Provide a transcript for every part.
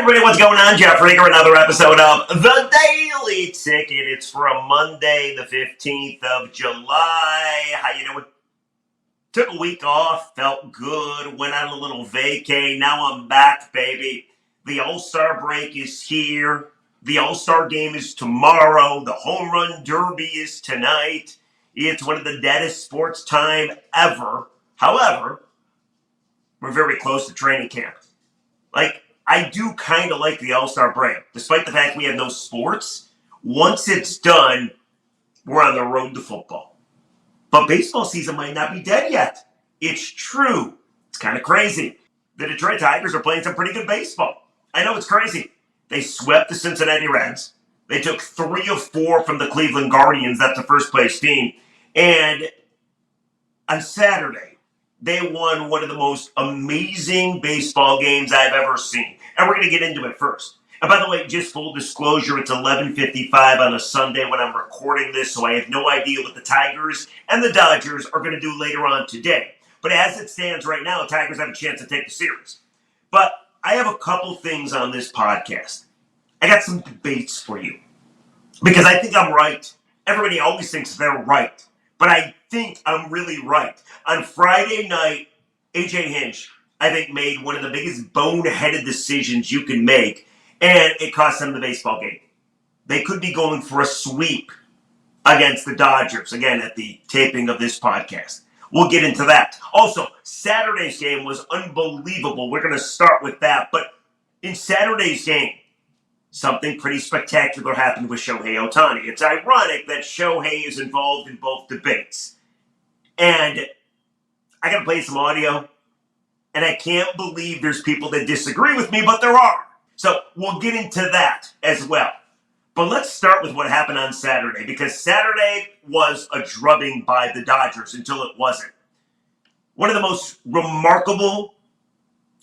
everybody, what's going on? Jeff Rieger, another episode of The Daily Ticket. It's for a Monday, the 15th of July. How you doing? Took a week off, felt good, went on a little vacay. Now I'm back, baby. The All-Star break is here. The All-Star game is tomorrow. The Home Run Derby is tonight. It's one of the deadest sports time ever. However, we're very close to training camp. I do kind of like the All-Star break. Despite the fact we have no sports, once it's done, we're on the road to football. But baseball season might not be dead yet. It's true. It's kind of crazy. The Detroit Tigers are playing some pretty good baseball. I know it's crazy. They swept the Cincinnati Reds. They took 3 of 4 from the Cleveland Guardians. That's the first place team. And on Saturday, they won one of the most amazing baseball games I've ever seen. And we're going to get into it first. And by the way, just full disclosure, it's 11:55 on a Sunday when I'm recording this, so I have no idea what the Tigers and the Dodgers are going to do later on today. But as it stands right now, the Tigers have a chance to take the series. But I have a couple things on this podcast. I got some debates for you. Because I think I'm right. Everybody always thinks they're right. But I think I'm really right. On Friday night, AJ Hinch, I think, made one of the biggest boneheaded decisions you can make, and it cost them the baseball game. They could be going for a sweep against the Dodgers, again, at the taping of this podcast. We'll get into that. Also, Saturday's game was unbelievable. We're going to start with that. But in Saturday's game, something pretty spectacular happened with Shohei Otani. It's ironic that Shohei is involved in both debates. And I got to play some audio. And I can't believe there's people that disagree with me, but there are. So we'll get into that as well. But let's start with what happened on Saturday, because Saturday was a drubbing by the Dodgers until it wasn't. One of the most remarkable,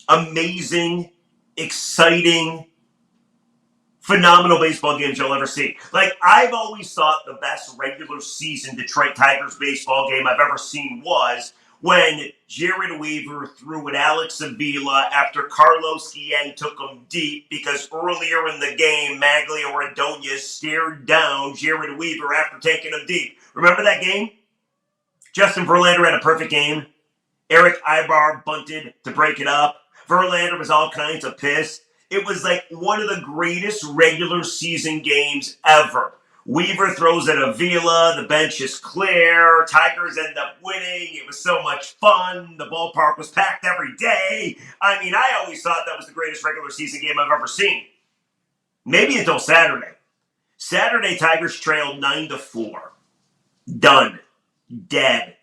amazing, exciting, phenomenal baseball games you'll ever see. I've always thought the best regular season Detroit Tigers baseball game I've ever seen was when Jared Weaver threw at Alex Avila after Carlos Guillen took him deep because earlier in the game, Magglio Ordonez stared down Jared Weaver after taking him deep. Remember that game? Justin Verlander had a perfect game. Eric Ibar bunted to break it up. Verlander was all kinds of pissed. It was like one of the greatest regular season games ever. Weaver throws at Avila. The bench is clear. Tigers end up winning. It was so much fun. The ballpark was packed every day. I mean, I always thought that was the greatest regular season game I've ever seen. Maybe until Saturday. Saturday, Tigers trailed 9-4. Done. Dead.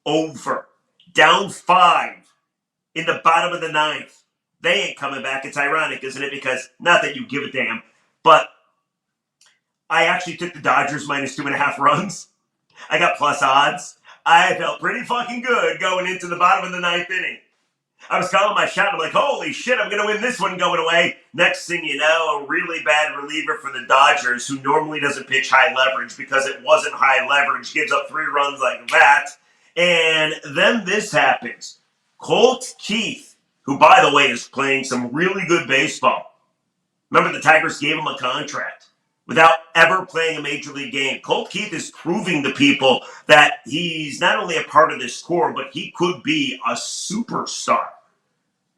Over. Down 5 in the bottom of the 9th. They ain't coming back. It's ironic, isn't it? Because, not that you give a damn, but I actually took the Dodgers minus 2.5 runs. I got plus odds. I felt pretty fucking good going into the bottom of the 9th inning. I was calling my shot. I'm like, holy shit, I'm going to win this one going away. Next thing you know, a really bad reliever for the Dodgers, who normally doesn't pitch high leverage because it wasn't high leverage, gives up 3 runs like that. And then this happens. Colt Keith, who, by the way, is playing some really good baseball. Remember, the Tigers gave him a contract without ever playing a major league game. Colt Keith is proving to people that he's not only a part of this core, but he could be a superstar.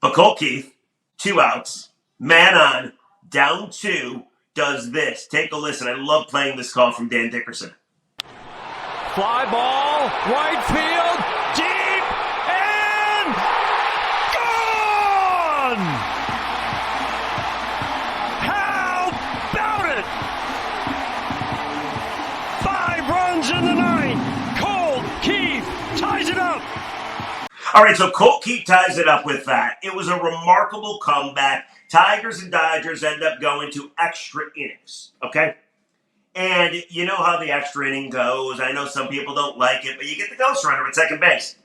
But Colt Keith, 2 outs, man on, down 2, does this. Take a listen. I love playing this call from Dan Dickerson. Fly ball, right field, deep, and gone! How about it? 5 runs in the 9th. Colt Keith ties it up. All right, so Colt Keith ties it up with that. It was a remarkable comeback. Tigers and Dodgers end up going to extra innings, okay? And you know how the extra inning goes. I know some people don't like it, but you get the ghost runner at second base.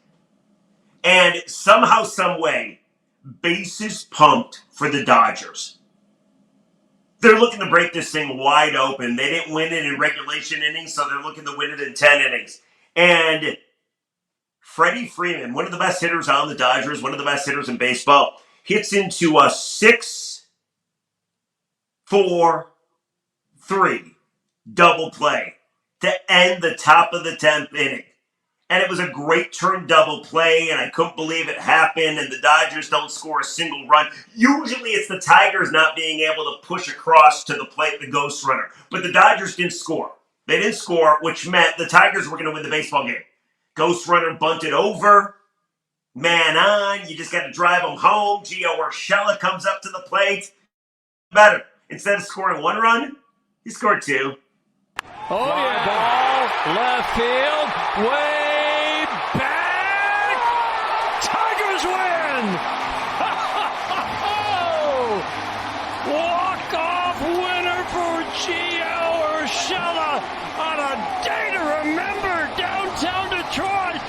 And somehow, some way, bases pumped for the Dodgers. They're looking to break this thing wide open. They didn't win it in regulation innings, so they're looking to win it in 10 innings. And Freddie Freeman, one of the best hitters on the Dodgers, one of the best hitters in baseball, hits into a 6 4-3 double play to end the top of the 10th inning. And it was a great turn double play, and I couldn't believe it happened, and the Dodgers don't score a single run. Usually it's the Tigers not being able to push across to the plate, the ghost runner. But the Dodgers didn't score. They didn't score, which meant the Tigers were going to win the baseball game. Ghost runner bunted over. Man on. You just got to drive them home. Gio Urshela comes up to the plate. Better. Instead of scoring 1 run, he scored 2. Oh, yeah. Ball, left field, way back. Tigers win. Walk-off winner for Gio Urshela on a day to remember downtown Detroit.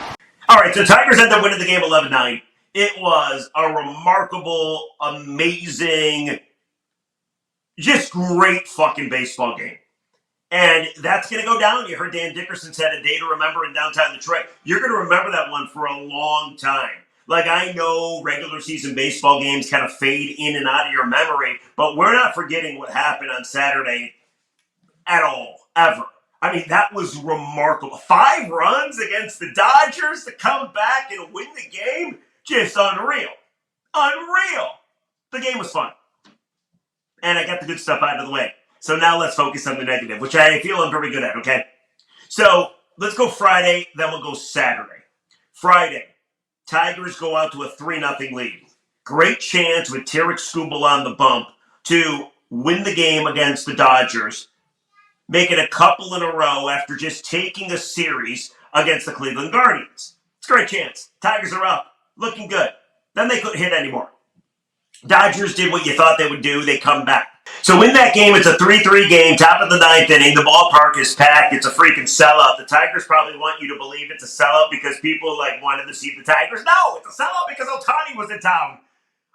All right, so Tigers end up winning the game 11-9. It was a remarkable, amazing, just great fucking baseball game. And that's going to go down. You heard Dan Dickerson said a day to remember in downtown Detroit. You're going to remember that one for a long time. Like, I know regular season baseball games kind of fade in and out of your memory, but we're not forgetting what happened on Saturday at all, ever. I mean, that was remarkable. 5 runs against the Dodgers to come back and win the game? Just unreal. Unreal. The game was fun. And I got the good stuff out of the way. So now let's focus on the negative, which I feel I'm very good at, okay? So let's go Friday, then we'll go Saturday. Friday, Tigers go out to a 3-0 lead. Great chance with Tarek Skubal on the bump to win the game against the Dodgers, make it a couple in a row after just taking a series against the Cleveland Guardians. It's a great chance. Tigers are up, looking good. Then they couldn't hit anymore. Dodgers did what you thought they would do. They come back. So in that game, it's a 3-3 game, top of the 9th inning. The ballpark is packed. It's a freaking sellout. The Tigers probably want you to believe it's a sellout because people wanted to see the Tigers. No, it's a sellout because Ohtani was in town.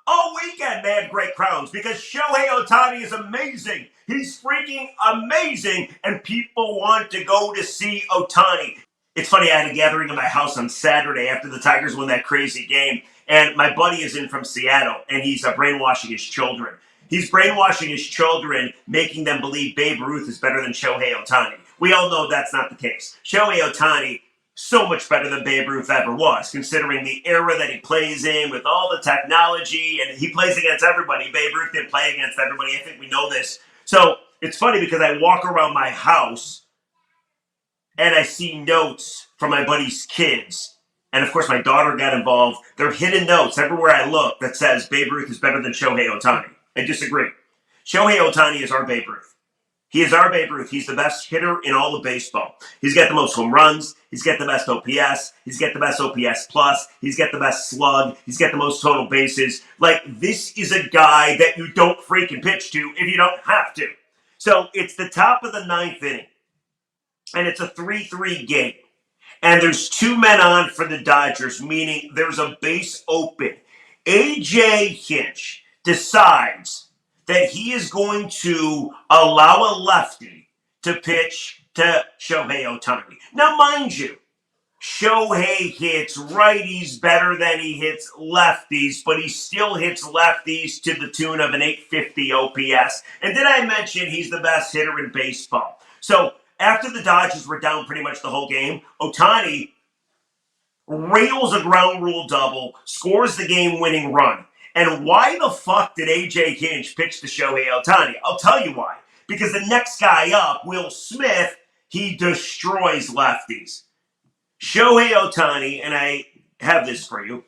All weekend, they had great crowds because Shohei Otani is amazing. He's freaking amazing, and people want to go to see Otani. It's funny, I had a gathering in my house on Saturday after the Tigers won that crazy game, and my buddy is in from Seattle, and he's brainwashing his children. He's brainwashing his children, making them believe Babe Ruth is better than Shohei Otani. We all know that's not the case. Shohei Otani, so much better than Babe Ruth ever was, considering the era that he plays in with all the technology, and he plays against everybody. Babe Ruth didn't play against everybody. I think we know this. So it's funny because I walk around my house, and I see notes from my buddy's kids. And, of course, my daughter got involved. There are hidden notes everywhere I look that says Babe Ruth is better than Shohei Otani. I disagree. Shohei Otani is our Babe Ruth. He is our Babe Ruth. He's the best hitter in all of baseball. He's got the most home runs. He's got the best OPS. He's got the best OPS plus. He's got the best slug. He's got the most total bases. This is a guy that you don't freaking pitch to if you don't have to. So it's the top of the 9th inning. And it's a 3-3 game. And there's 2 men on for the Dodgers, meaning there's a base open. AJ Hinch decides that he is going to allow a lefty to pitch to Shohei Otani. Now, mind you, Shohei hits righties better than he hits lefties, but he still hits lefties to the tune of an 850 OPS. And did I mention he's the best hitter in baseball? So after the Dodgers were down pretty much the whole game, Otani rails a ground rule double, scores the game-winning run. And why the fuck did AJ Hinch pitch to Shohei Otani? I'll tell you why. Because the next guy up, Will Smith, he destroys lefties. Shohei Otani, and I have this for you,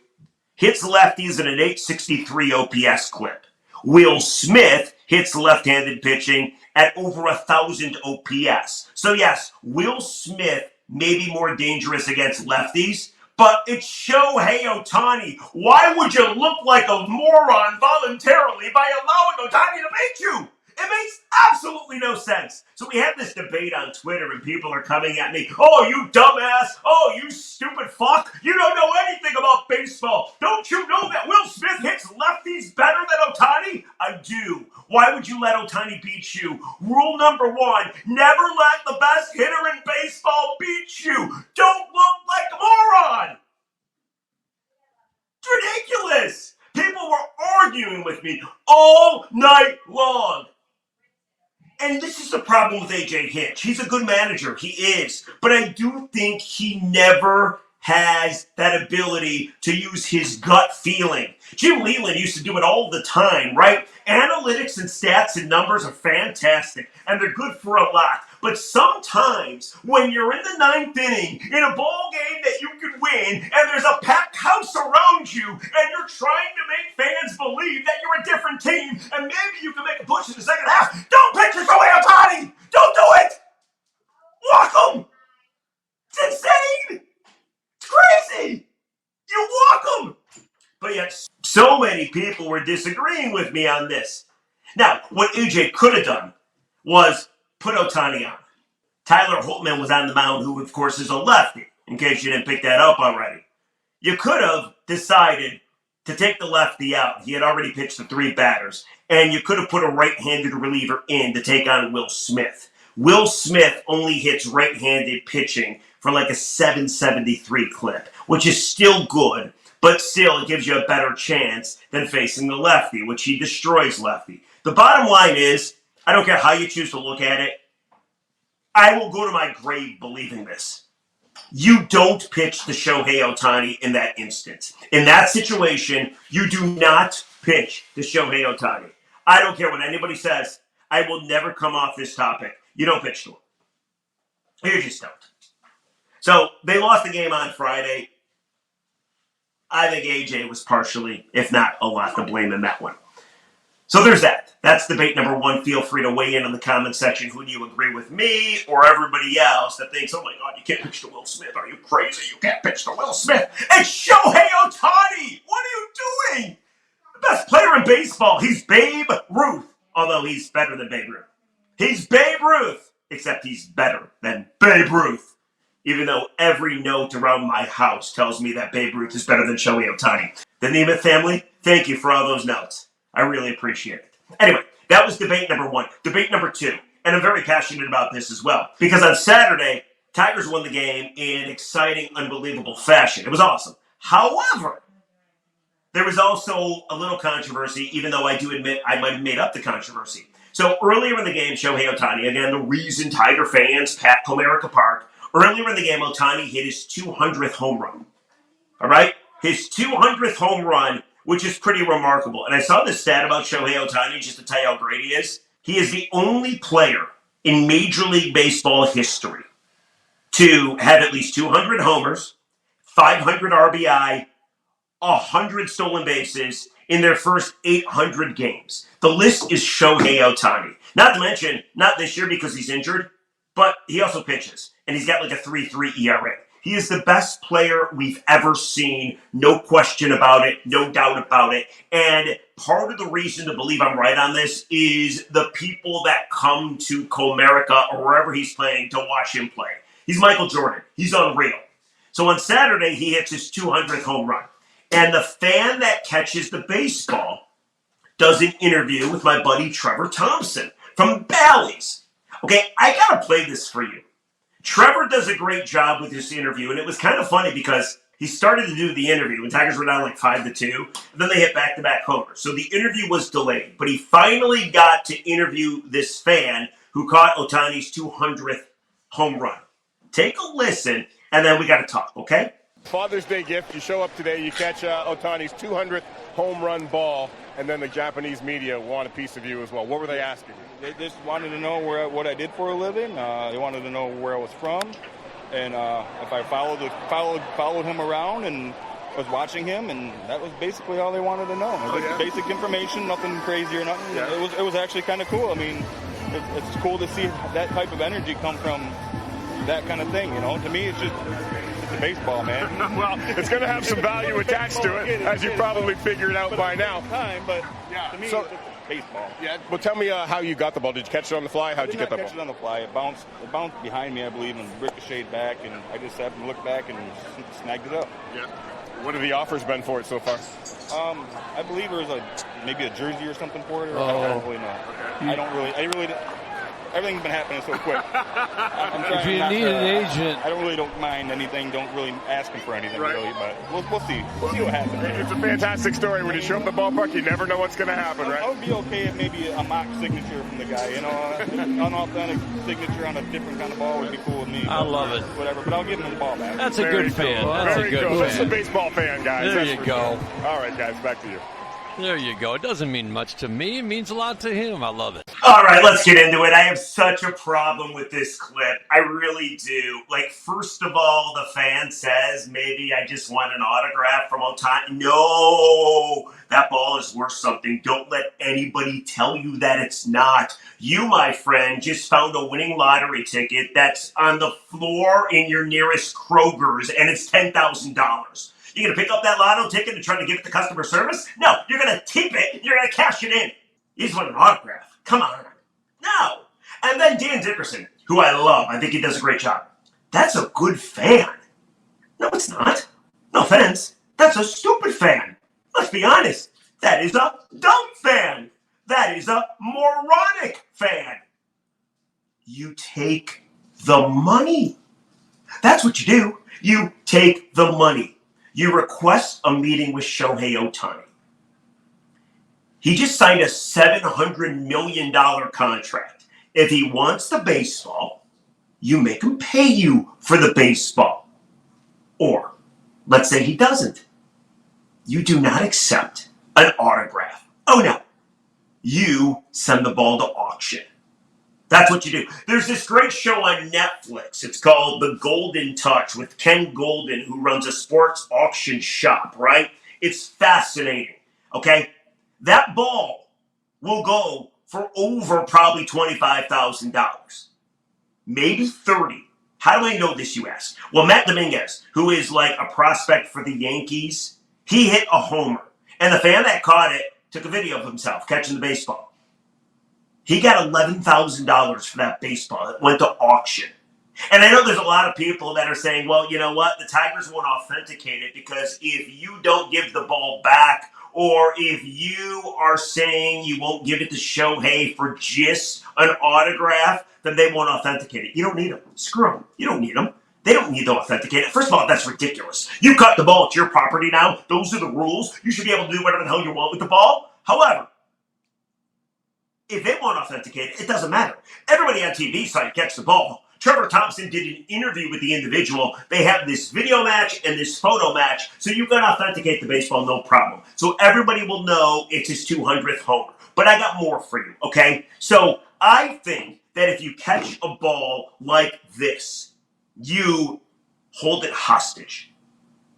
hits lefties at an 863 OPS clip. Will Smith hits left-handed pitching at over 1,000 OPS. So yes, Will Smith may be more dangerous against lefties, but it's Shohei Otani. Why would you look like a moron voluntarily by allowing Otani to beat you? It makes absolutely no sense. So we have this debate on Twitter and people are coming at me. Oh, you dumbass. Oh, you stupid fuck. You don't know anything about baseball. Don't you know that Will Smith hits lefties better than Otani? I do. Why would you let Otani beat you? Rule number 1, never let the best hitter in baseball beat you. Don't look like a moron. It's ridiculous. People were arguing with me all night long. And this is the problem with AJ Hinch. He's a good manager. He is. But I do think he never has that ability to use his gut feeling. Jim Leland used to do it all the time, right? Analytics and stats and numbers are fantastic, and they're good for a lot. But sometimes, when you're in the ninth inning, in a ball game that you can win, and there's a packed house around you, and you're trying to make fans believe that you're a different team, and maybe you can make a push in the second half, don't pitch to Shohei Otani! Don't do it! Walk him! It's insane! Crazy! You walk them! But yet, so many people were disagreeing with me on this. Now, what AJ could have done was put Otani on. Tyler Holtman was on the mound, who, of course, is a lefty, in case you didn't pick that up already. You could have decided to take the lefty out. He had already pitched the 3 batters. And you could have put a right-handed reliever in to take on Will Smith. Will Smith only hits right-handed pitching for like a 773 clip, which is still good, but still it gives you a better chance than facing the lefty, which he destroys lefty. The bottom line is, I don't care how you choose to look at it, I will go to my grave believing this. You don't pitch to Shohei Otani in that instance. In that situation, you do not pitch to Shohei Otani. I don't care what anybody says. I will never come off this topic. You don't pitch to him. You just don't. So they lost the game on Friday. I think AJ was partially, if not a lot, to blame in that one. So there's that. That's debate number 1. Feel free to weigh in the comment section. Who do you agree with, me or everybody else that thinks, oh my God, you can't pitch to Will Smith. Are you crazy? You can't pitch to Will Smith. It's Shohei Ohtani. What are you doing? The best player in baseball. He's Babe Ruth, although he's better than Babe Ruth. He's Babe Ruth, except he's better than Babe Ruth. Even though every note around my house tells me that Babe Ruth is better than Shohei Ohtani. The Nemeth family, thank you for all those notes. I really appreciate it. Anyway, that was debate number 1. Debate number 2, and I'm very passionate about this as well, because on Saturday, Tigers won the game in exciting, unbelievable fashion. It was awesome. However, there was also a little controversy, even though I do admit I might have made up the controversy. So earlier in the game, Shohei Ohtani, again, the reason Tiger fans packed Comerica Park, earlier in the game, Ohtani hit his 200th home run. All right? His 200th home run, which is pretty remarkable. And I saw this stat about Shohei Ohtani, just to tell you how great he is. He is the only player in Major League Baseball history to have at least 200 homers, 500 RBI, 100 stolen bases in their first 800 games. The list is Shohei Ohtani. Not to mention, not this year because he's injured, but he also pitches. And he's got like a 3.3 ERA. He is the best player we've ever seen. No question about it. No doubt about it. And part of the reason to believe I'm right on this is the people that come to Comerica or wherever he's playing to watch him play. He's Michael Jordan. He's unreal. So on Saturday, he hits his 200th home run. And the fan that catches the baseball does an interview with my buddy Trevor Thompson from Bally's. Okay, I gotta play this for you. Trevor does a great job with this interview, and it was kind of funny because he started to do the interview when Tigers were down like 5-2, and then they hit back-to-back homers. So the interview was delayed, but he finally got to interview this fan who caught Ohtani's 200th home run. Take a listen, and then we got to talk, okay? Father's Day gift. You show up today, you catch Ohtani's 200th home run ball, and then the Japanese media want a piece of you as well. What were they asking you? They just wanted to know what I did for a living. They wanted to know where I was from, and if I followed him around and was watching him, and that was basically all they wanted to know. Basic information, nothing crazy or nothing. Yeah. It was actually kind of cool. I mean, it's cool to see that type of energy come from that kind of thing. You know, to me, it's a baseball, man. Well, it's going to have some value attached to it, as you probably figured out by now. But to me, it's just baseball. Yeah. Well, tell me how you got the ball. Did you catch it on the fly? How'd you get the ball? I didn't catch it on the fly. It bounced behind me, I believe, and ricocheted back, and I just happened to look back and snagged it up. Yeah. What have the offers been for it so far? I believe there was maybe a jersey or something for it. I don't really know. Okay. I everything's been happening so quick. I'm trying If you not need to, an agent, I don't mind anything. Don't really ask him for anything really, but we'll see. We'll see what happens. It's a fantastic story. When you show up the ballpark, you never know what's going to happen, right? I would be okay if maybe a mock signature from the guy. An unauthentic signature on a different kind of ball would be cool with me. I love it. Whatever, but I'll give him the ball back. That's a Very good fan. cool. That's Very a good cool. That's a fan. baseball fan, guys. There That's you for go. sure. All right, guys, back to you. There you go. It doesn't mean much to me. It means a lot to him. I love it. All right, let's get into it. I have such a problem with this clip. I really do. Like, first of all, the fan says, maybe I just want an autograph from Otani. No, that ball is worth something. Don't let anybody tell you that it's not. You, my friend, just found a winning lottery ticket that's on the floor in your nearest Kroger's, and it's $10,000. You're going to pick up that lotto ticket and try to give it to customer service? No, you're going to keep it. You're going to cash it in. You just want an autograph. Come on. No. And then Dan Dickerson, who I love. I think he does a great job. That's a good fan. No, it's not. No offense. That's a stupid fan. Let's be honest. That is a dumb fan. That is a moronic fan. You take the money. That's what you do. You take the money. You request a meeting with Shohei Otani. He just signed a $700 million contract. If he wants the baseball, you make him pay you for the baseball. Or, let's say he doesn't. You do not accept an autograph. Oh no. You send the ball to auction. That's what you do. There's this great show on Netflix. It's called The Golden Touch with Ken Golden, who runs a sports auction shop, right? It's fascinating, okay? That ball will go for over probably $25,000. Maybe $30,000. How do I know this, you ask? Well, Matt Dominguez, who is like a prospect for the Yankees, he hit a homer. And the fan that caught it took a video of himself catching the baseball. He got $11,000 for that baseball. It went to auction. And I know there's a lot of people that are saying, well, you know what? The Tigers won't authenticate it because if you don't give the ball back, or if you are saying you won't give it to Shohei for just an autograph, then they won't authenticate it. You don't need them. Screw them. You don't need them. They don't need to authenticate it. First of all, that's ridiculous. You cut the ball. It's your property now. Those are the rules. You should be able to do whatever the hell you want with the ball. However, if it won't authenticate it, it doesn't matter. Everybody on TV saw you catch the ball. Trevor Thompson did an interview with the individual. They have this video match and this photo match, so you can authenticate the baseball, no problem. So everybody will know it's his 200th homer. But I got more for you, okay? So I think that if you catch a ball like this, you hold it hostage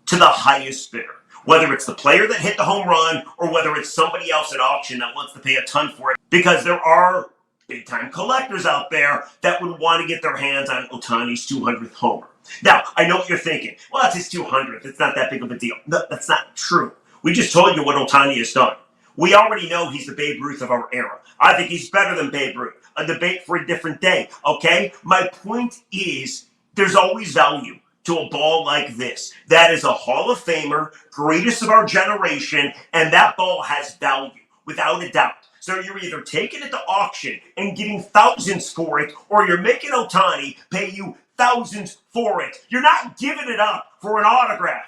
to the highest bidder. Whether it's the player that hit the home run or whether it's somebody else at auction that wants to pay a ton for it. Because there are big-time collectors out there that would want to get their hands on Otani's 200th homer. Now, I know what you're thinking. Well, that's his 200th. It's not that big of a deal. No, that's not true. We just told you what Otani has done. We already know he's the Babe Ruth of our era. I think he's better than Babe Ruth. A debate for a different day, okay? My point is there's always value to a ball like this. That is a Hall of Famer, greatest of our generation, and that ball has value, without a doubt. So you're either taking it to auction and getting thousands for it, or you're making Otani pay you thousands for it. You're not giving it up for an autograph.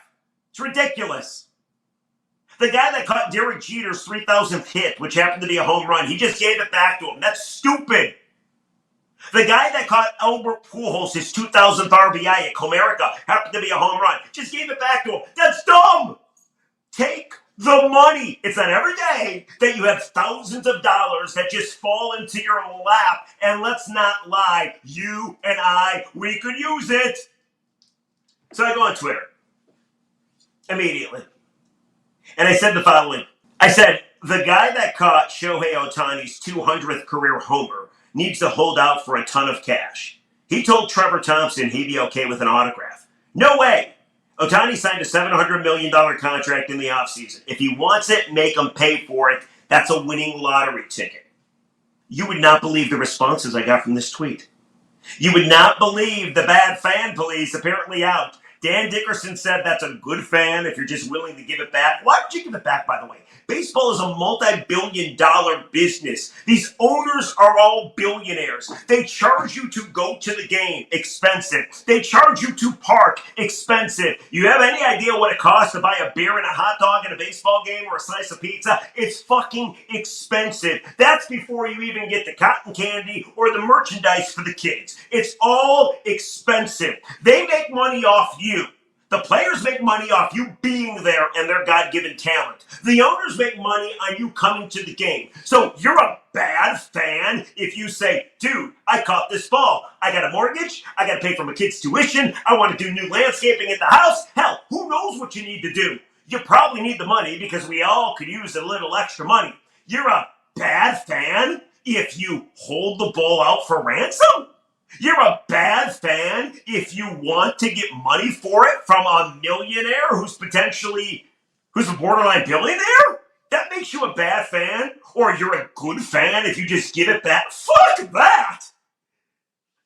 It's ridiculous. The guy that caught Derek Jeter's 3,000th hit, which happened to be a home run, he just gave it back to him. That's stupid. The guy that caught Albert Pujols his 2,000th RBI at Comerica, happened to be a home run, just gave it back to him. That's dumb. Take the money. It's not every day that you have thousands of dollars that just fall into your lap. And let's not lie, you and I, we could use it. So I go on Twitter immediately. And I said the following. I said, the guy that caught Shohei Otani's 200th career homer needs to hold out for a ton of cash. He told Trevor Thompson he'd be okay with an autograph. No way. Otani signed a $700 million contract in the offseason. If he wants it, make him pay for it. That's a winning lottery ticket. You would not believe the responses I got from this tweet. You would not believe the bad fan police apparently out Dan Dickerson said that's a good fan if you're just willing to give it back. Why would you give it back, by the way? Baseball is a multi-billion-dollar business. These owners are all billionaires. They charge you to go to the game. Expensive. They charge you to park. Expensive. You have any idea what it costs to buy a beer and a hot dog in a baseball game or a slice of pizza? It's fucking expensive. That's before you even get the cotton candy or the merchandise for the kids. It's all expensive. They make money off you. The players make money off you being there and their God-given talent. The owners make money on you coming to the game. So you're a bad fan if you say, dude, I caught this ball. I got a mortgage. I got to pay for my kids' tuition. I want to do new landscaping at the house. Hell, who knows what you need to do? You probably need the money because we all could use a little extra money. You're a bad fan if you hold the ball out for ransom? You're a bad fan if you want to get money for it from a millionaire who's a borderline billionaire? That makes you a bad fan? Or you're a good fan if you just give it back? Fuck that!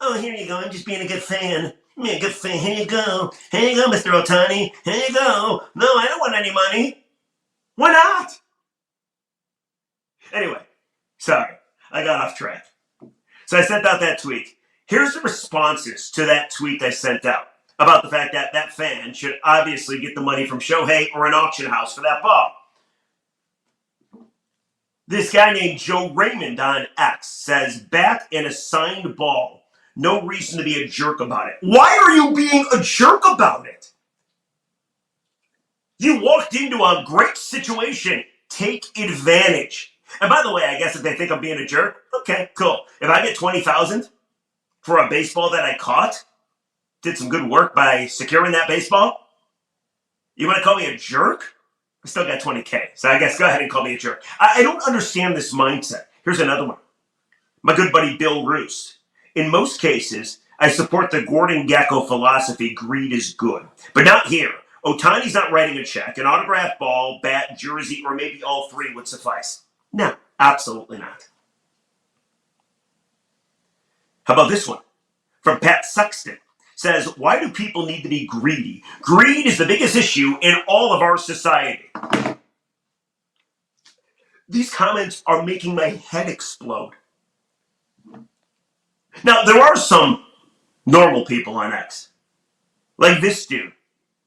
Oh, here you go. I'm just being a good fan. Be a good fan. Here you go. Here you go, Mr. Otani. Here you go. No, I don't want any money. Why not? Anyway, sorry. I got off track. So I sent out that tweet. Here's the responses to that tweet I sent out about the fact that that fan should obviously get the money from Shohei or an auction house for that ball. This guy named Joe Raymond on X says, bat and a signed ball. No reason to be a jerk about it. Why are you being a jerk about it? You walked into a great situation. Take advantage. And by the way, I guess if they think I'm being a jerk, okay, cool. If I get $20,000 for a baseball that I caught, did some good work by securing that baseball, you want to call me a jerk? I still got $20K, so I guess go ahead and call me a jerk. I don't understand this mindset. Here's another one. My good buddy Bill Roos. In most cases, I support the Gordon Gekko philosophy, greed is good. But not here. Otani's not writing a check. An autographed ball, bat, jersey, or maybe all three would suffice. No, absolutely not. How about this one? From Pat Sexton. Says, why do people need to be greedy? Greed is the biggest issue in all of our society. These comments are making my head explode. Now, there are some normal people on X. Like this dude.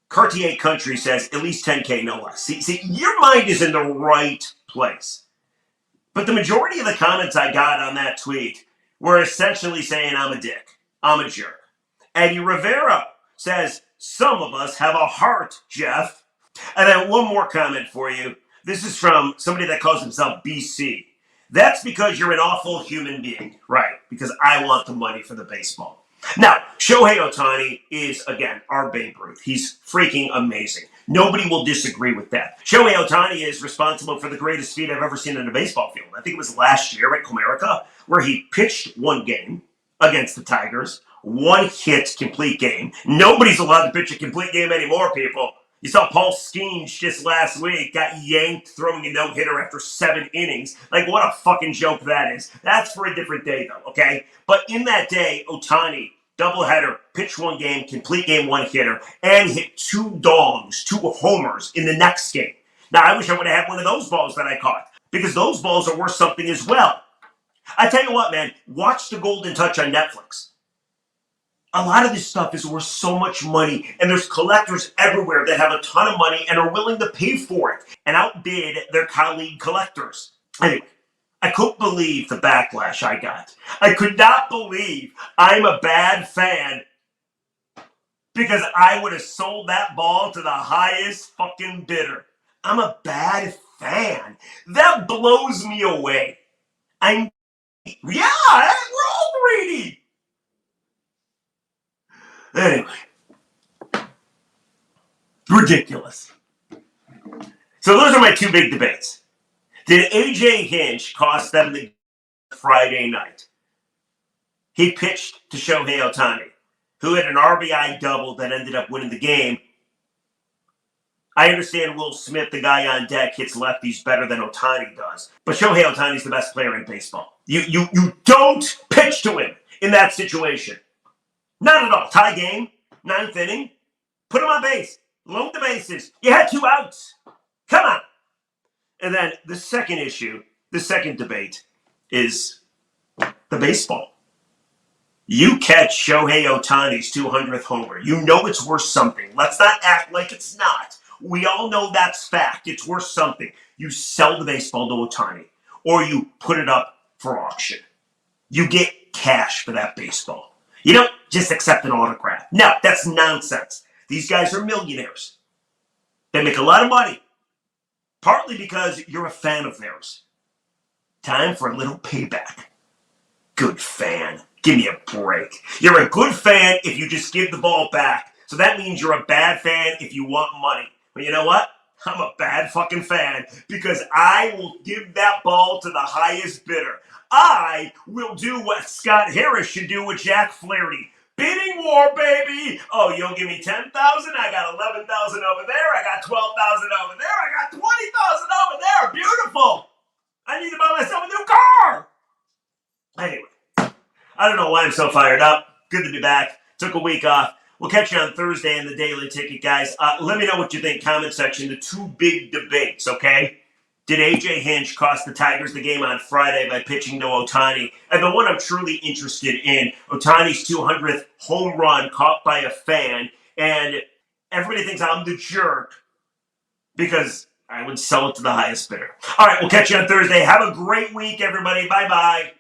Cartier Country says, at least 10K, no less. See, your mind is in the right place. But the majority of the comments I got on that tweet were essentially saying I'm a dick. I'm a jerk. Eddie Rivera says, some of us have a heart, Jeff. And then one more comment for you. This is from somebody that calls himself BC. That's because you're an awful human being. Right, because I want the money for the baseball. Now, Shohei Otani is, again, our Babe Ruth. He's freaking amazing. Nobody will disagree with that. Shohei Otani is responsible for the greatest feat I've ever seen in a baseball field. I think it was last year at Comerica, where he pitched one game against the Tigers, one hit, complete game. Nobody's allowed to pitch a complete game anymore, people. You saw Paul Skeens just last week, got yanked throwing a no-hitter after 7 innings. Like, what a fucking joke that is. That's for a different day, though, okay? But in that day, Otani, doubleheader, pitched one game, complete game, one hitter, and hit 2 dongs, 2 homers in the next game. Now, I wish I would have had one of those balls that I caught, because those balls are worth something as well. I tell you what, man, watch The Golden Touch on Netflix. A lot of this stuff is worth so much money, and there's collectors everywhere that have a ton of money and are willing to pay for it and outbid their colleague collectors. Anyway, I couldn't believe the backlash I got. I could not believe I'm a bad fan because I would have sold that ball to the highest fucking bidder. I'm a bad fan. That blows me away. We're all greedy. Anyway, ridiculous. So those are my 2 big debates. Did AJ Hinch cost them the Friday night? He pitched to Shohei Otani, who had an RBI double that ended up winning the game. I understand Will Smith, the guy on deck, hits lefties better than Otani does. But Shohei Otani's the best player in baseball. You don't pitch to him in that situation. Not at all. Tie game, 9th inning. Put him on base. Load the bases. You had 2 outs. Come on. And then the second issue, the second debate is the baseball. You catch Shohei Otani's 200th homer. You know it's worth something. Let's not act like it's not. We all know that's fact. It's worth something. You sell the baseball to Otani, or you put it up for auction. You get cash for that baseball. You don't just accept an autograph. No, that's nonsense. These guys are millionaires. They make a lot of money, partly because you're a fan of theirs. Time for a little payback. Good fan. Give me a break. You're a good fan if you just give the ball back. So that means you're a bad fan if you want money. But you know what? I'm a bad fucking fan because I will give that ball to the highest bidder. I will do what Scott Harris should do with Jack Flaherty. Bidding war, baby. Oh, you'll give me 10,000. I got 11,000 over there. I got 12,000 over there. I got 20,000 over there. Beautiful. I need to buy myself a new car. Anyway, I don't know why I'm so fired up. Good to be back. Took a week off. We'll catch you on Thursday in the Daily Ticket, guys. Let me know what you think. Comment section. The 2 big debates, okay? Did AJ Hinch cost the Tigers the game on Friday by pitching to Otani? And the one I'm truly interested in, Otani's 200th home run caught by a fan. And everybody thinks I'm the jerk because I would sell it to the highest bidder. All right, we'll catch you on Thursday. Have a great week, everybody. Bye-bye.